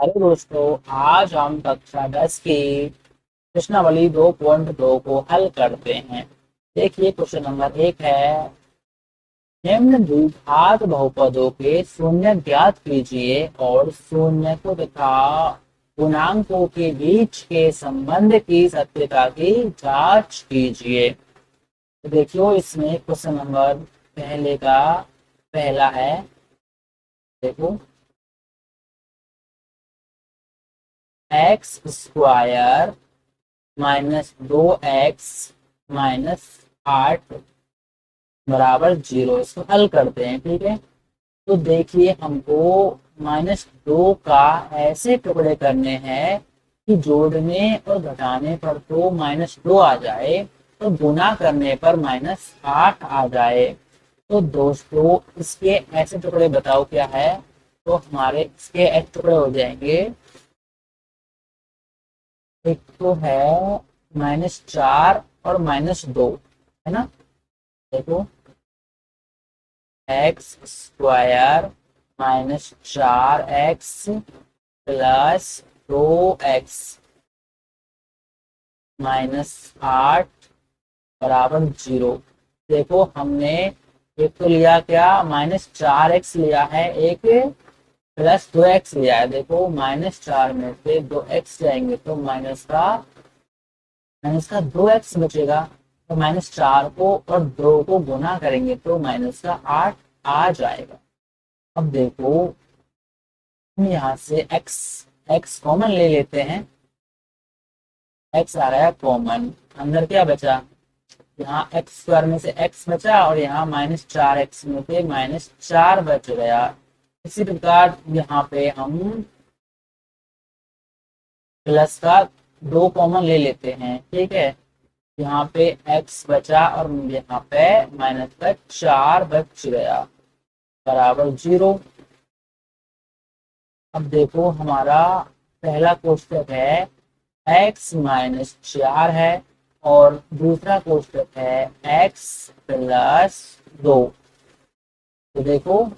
Hello दोस्तों, आज हम कक्षा 10 की प्रश्नावली 2.2 को हल करते हैं। देखिए, क्वेश्चन नंबर 1 है, निम्न द्विघात बहुपदों के शून्य ज्ञात कीजिए और शून्यकों तथा पूर्णांकों के बीच के संबंध की सत्यता की जांच कीजिए। तो देखियो, इसमें क्वेश्चन नंबर पहले का पहला है। देखो, एक्स स्क्वायर -2x -8 बराबर 0। इसको हल करते हैं, ठीक है। तो देखिए, हमको -2 का ऐसे टुकड़े करने हैं कि जोड़ने और घटाने पर तो -2 आ जाए, तो गुना करने पर -8 आ जाए। तो दोस्तों, इसके ऐसे टुकड़े बताओ क्या है। तो हमारे इसके ऐसे टुकड़े हो जाएंगे। एक तो है -4 और -2, है ना। देखो, एक्स स्क्वायर -4x +2x -8 बराबर 0। देखो, हमने एक तो लिया क्या, -4x लिया है, एक +2x लिया है। देखो, -4 में से 2x जाएंगे तो -2x बचेगा। तो -4 को और 2 को गुना करेंगे तो -8 आ जाएगा। अब देखो, हम यहाँ से x कॉमन ले लेते हैं। x आ रहा है कॉमन, अंदर क्या बचा, यहाँ एक्स स्क्वायर में से x बचा और यहाँ -4x में से -4 बच गया। इसी प्रकार यहाँ पे हम प्लस का 2 कॉमन ले लेते हैं, ठीक है। यहाँ पे x बचा और यहाँ पे माइनस का 4 बच गया बराबर 0। अब देखो, हमारा पहला कोष्टक है, x-4 है और दूसरा कोष्टक है x+2। तो देखो,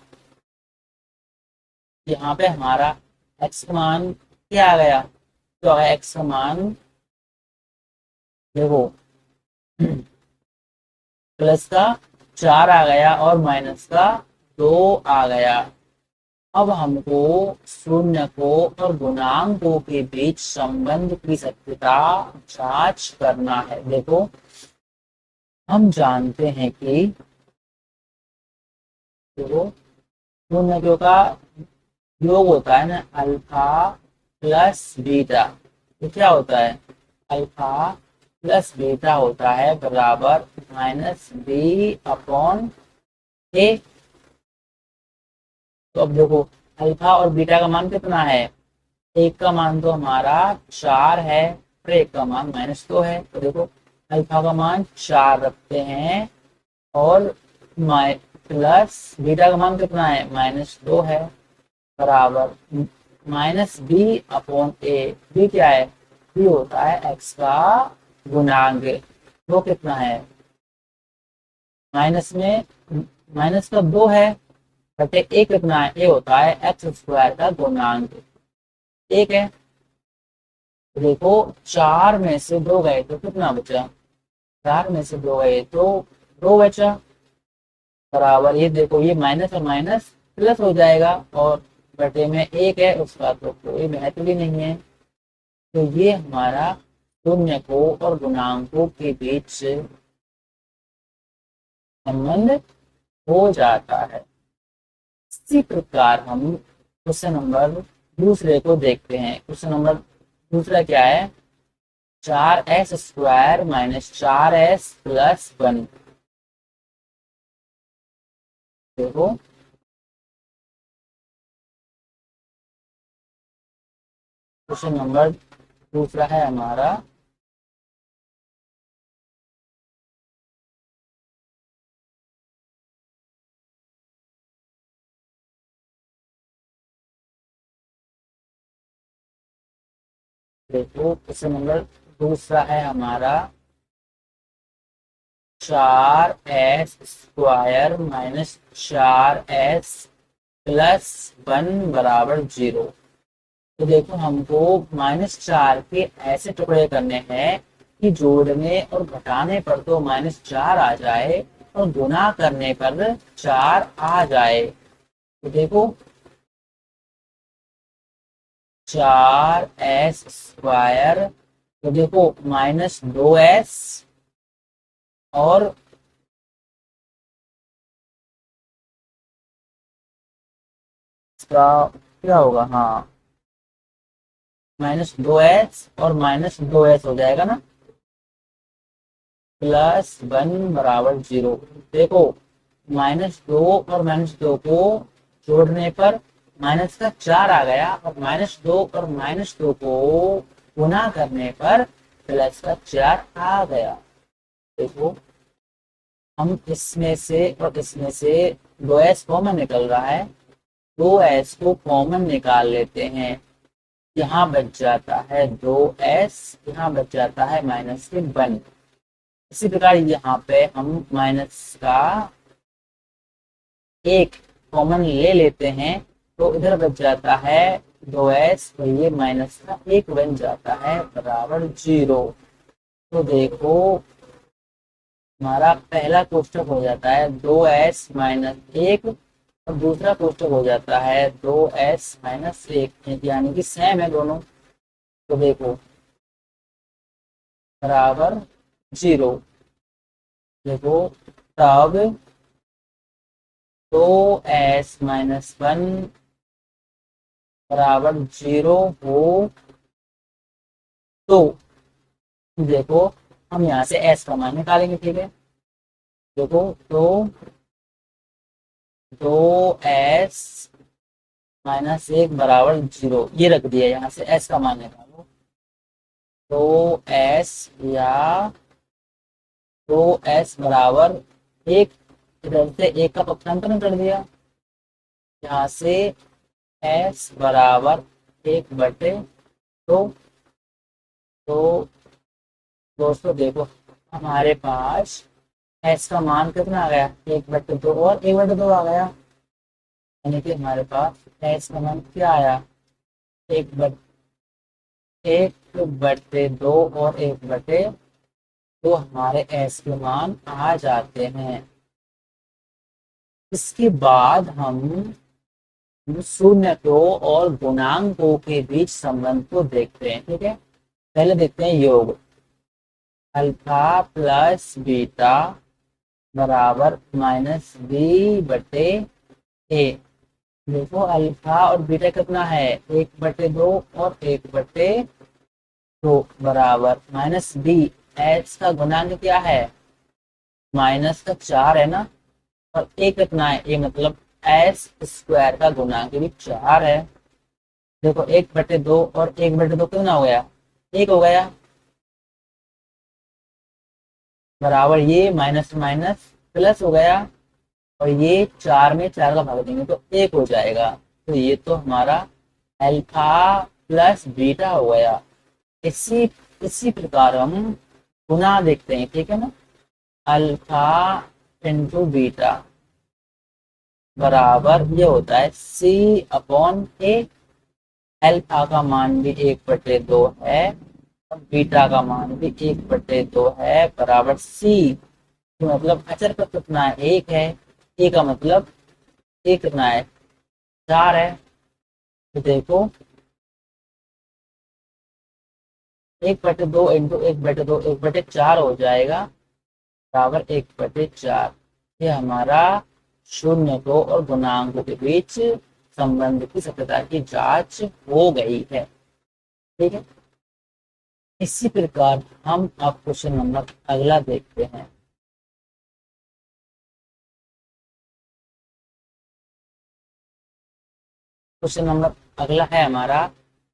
यहाँ पे हमारा x का मान क्या आ गया, तो x का मान देखो प्लस का 4 आ गया और माइनस का 2 आ गया। अब हमको शून्य को और गुणांकों के बीच संबंध की सत्यता जांच करना है। देखो, हम जानते हैं कि देखो, शून्य का योग होता है ना, अल्फा प्लस बीटा। तो क्या होता है, अल्फा प्लस बीटा होता है बराबर -b/a। तो अब देखो, अल्फा और बीटा का मान कितना है, एक का मान तो हमारा 4 है और एक का मान -2 है। तो देखो, अल्फा का मान 4 रखते हैं और प्लस बीटा का मान कितना है, -2 है बराबर -b/a। बी क्या है, बी होता है एक्स का गुणांक। वो कितना है, माइनस में माइनस का 2 है बटे ए कितना है, ए होता है एक्स स्क्वायर का गुणांक, एक है। तो देखो, 4 में से 2 गए तो कितना बचा, 4 में से 2 गए तो 2 बचा बराबर, ये देखो, ये माइनस और माइनस प्लस हो जाएगा और बटे में एक है, उसका तो कोई महत्व भी नहीं है। तो ये हमारा शून्य को और गुणांकों के बीच संबंध हो जाता है। इसी प्रकार हम क्वेश्चन नंबर दूसरे को देखते हैं। क्वेश्चन नंबर दूसरा क्या है, 4s² -4s+1। देखो, क्वेश्चन नंबर दूसरा है हमारा, देखो क्वेश्चन नंबर दूसरा है हमारा, 4s² -4s+1 बराबर 0। तो देखो हमको -4 के ऐसे टुकड़े करने हैं कि जोड़ने और घटाने पर तो -4 आ जाए और गुना करने पर 4 आ जाए। तो देखो 4s², तो देखो -2s और इसका क्या होगा, हाँ -2s और -2s हो जाएगा ना, +1 बराबर 0। देखो -2 और -2 को जोड़ने पर माइनस का 4 आ गया और -2 और -2 को गुना करने पर प्लस का 4 आ गया। देखो हम इसमें से और इसमें से 2s कॉमन निकल रहा है, 2s को कॉमन निकाल लेते हैं, यहाँ बच जाता है 2s, यहाँ बच जाता है -1। इसी प्रकार यहाँ पे हम माइनस का 1 कॉमन ले लेते हैं, तो इधर बच जाता है 2s और ये माइनस का 1 बन जाता है बराबर 0। तो देखो हमारा पहला कोष्टक हो जाता है 2s - 1 और दूसरा कोष्टक हो जाता है 2s - 1, यानी कि सेम है दोनों। तो देखो बराबर 0। देखो तब 2s - 1 बराबर 0 हो तो देखो हम यहाँ से s का मान निकालेंगे, ठीक है। देखो तो 2s - 1 बराबर 0 ये रख दिया, यहाँ से s का मान निकालो। तो s या 2s बराबर 1, इधर से 1 का पक्षांतरण कर दिया, यहाँ से s बराबर 1/2। तो दोस्तों देखो हमारे पास s का मान कितना आ गया, 1/2 और 1/2 आ गया, यानी कि हमारे पास s का मान क्या आया, 1/2 और 1/2 हमारे s के मान आ जाते हैं। इसके बाद हम शून्यकों और गुणांकों के बीच संबंध को देखते हैं, ठीक है। पहले देखते हैं योग, अल्फा प्लस बीटा बराबर -b/a। देखो अल्फा और बीटा कितना है, 1/2 और 1/2 बराबर -b। एच का गुणांक क्या है, -4 है ना, और ए कितना है, ए मतलब s² का गुणांक भी 4 है। देखो 1/2 और 1/2 कितना हो गया, 1 हो गया, बराबर ये माइनस माइनस प्लस हो गया, और ये 4 में 4 का भाग देंगे तो 1 हो जाएगा। तो ये तो हमारा अल्फा प्लस बीटा हो गया। इसी इसी प्रकार हम गुना देखते हैं, ठीक है ना, अल्फा इंटू बीटा बराबर ये होता है C/A। अल्फा का मान भी 1/2 है और बीटा का मान भी 1/2 है, बराबर C। तो मतलब अचर का कितना है, 1 है, ए का मतलब एक कितना है, 4 है। तो देखो 1/2 इंटू 1/2 1/4 हो जाएगा, बराबर 1/4। ये हमारा शून्य को और गुणांकों के बीच संबंध की सत्यता की जांच हो गई है, ठीक है। इसी प्रकार हम अब क्वेश्चन नंबर अगला देखते हैं। क्वेश्चन नंबर अगला है हमारा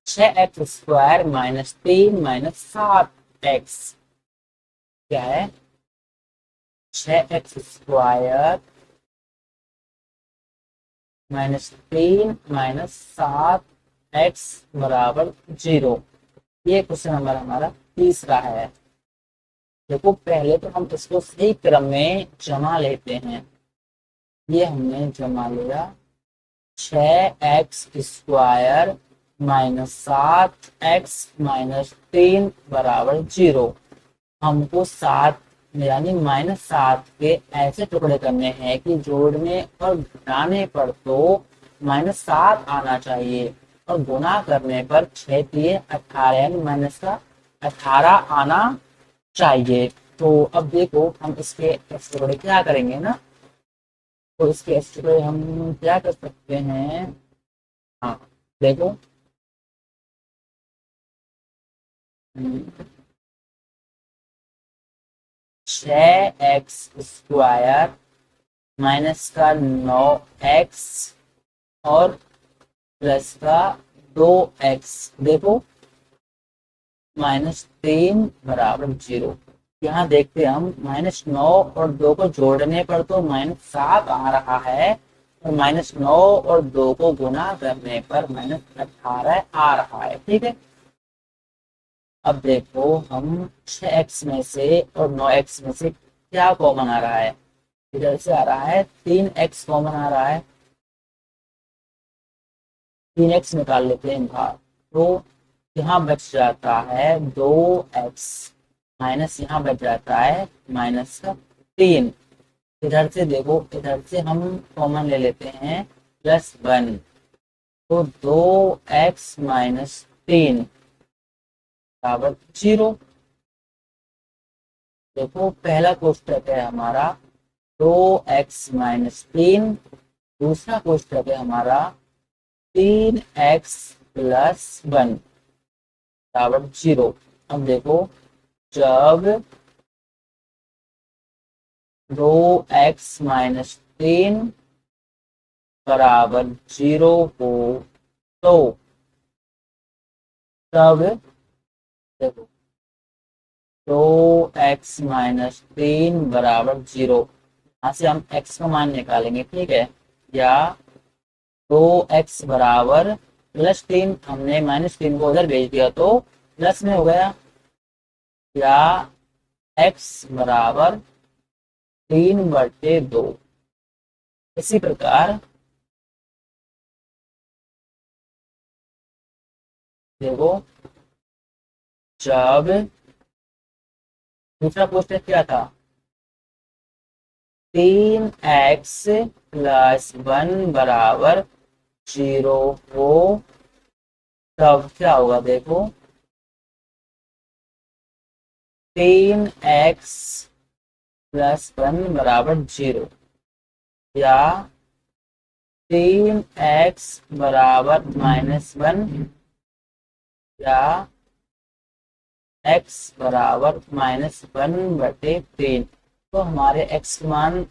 6x² -3 -7x। क्या है, 6x² -3 -7x बराबर 0। ये क्वेश्चन नंबर हमारा तीसरा है। देखो पहले तो हम इसको सही क्रम में जमा लेते हैं। ये हमने जमा लिया 6x² -7x-3 बराबर 0। हमको 7 यानी -7 के ऐसे टुकड़े करने हैं कि जोड़ने और घटाने पर तो -7 आना चाहिए और गुणा करने पर 6×18 यानी -18 आना चाहिए। तो अब देखो हम इसके एक्स टुकड़े क्या करेंगे ना, तो इसके एक्स टुकड़े हम क्या कर सकते हैं। हाँ देखो, 6x² माइनस का 9x और प्लस का 2x, देखो -3 बराबर 0। यहाँ देखते हैं हम -9 और 2 को जोड़ने पर तो -7 आ रहा है और -9 और 2 को गुना करने पर -18 आ रहा है। ठीक है, अब देखो हम 6x में से और 9x में से क्या कॉमन आ रहा है, इधर से आ रहा है 3x कॉमन आ रहा है, 3x निकाल लेते हैं बाहर, तो यहाँ बच जाता है 2x माइनस यहाँ बच जाता है -3। इधर से देखो, इधर से हम कॉमन ले लेते हैं +1, तो 2x-3 बराबर 0। देखो पहला कोष्टक है हमारा 2x-3, दूसरा कोष्टक है हमारा 3x+1 बराबर 0। अब देखो जब 2x-3 बराबर 0 हो तो तब देखो 2x-3 बराबर 0, यहाँ से हम x का मान निकालेंगे। ठीक है, या 2x बराबर +3, हमने -3 को उधर भेज दिया तो प्लस में हो गया, या x बराबर 3/2। इसी प्रकार देखो जब दूसरा क्वेश्चन क्या था, 3x+1 बराबर 0 हो तब क्या होगा, देखो 3x+1 बराबर 0, या 3x बराबर -1, या x बराबर -1/3। तो हमारे x का मान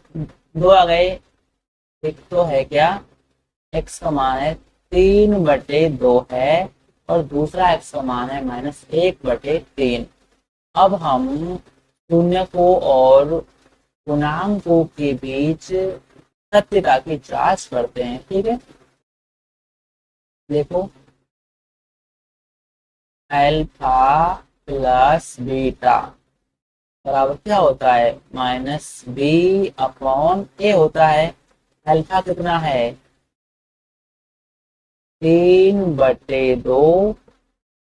2 आ गए। एक तो है क्या, x का मान है 3/2 है और दूसरा x का मान है -1/3। अब हम शून्य को और पूर्णांकों के बीच सत्यता की जांच करते हैं। ठीक है, देखो अल्फा प्लस बीटा बराबर क्या होता है, -b/a होता है। अल्फा कितना है, 3/2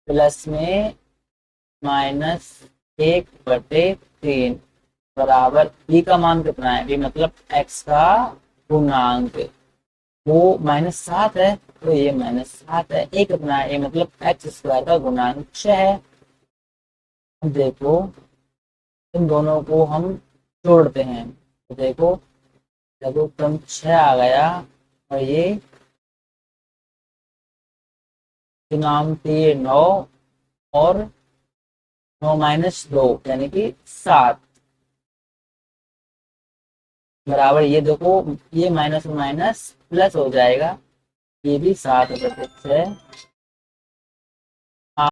प्लस में -1/3 बराबर बी का मान कितना है, बी मतलब x का पूर्णांक, वो -7 है तो ये -7 है। ए कितना है, ए मतलब x² का गुणांक 6 है। देखो इन दोनों को हम जोड़ते हैं तो देखो देखो क्रम 6 आ गया और ये नाम थे 9 और 9-2 यानी कि 7 बराबर, ये देखो ये माइनस माइनस प्लस हो जाएगा, ये भी 7 है।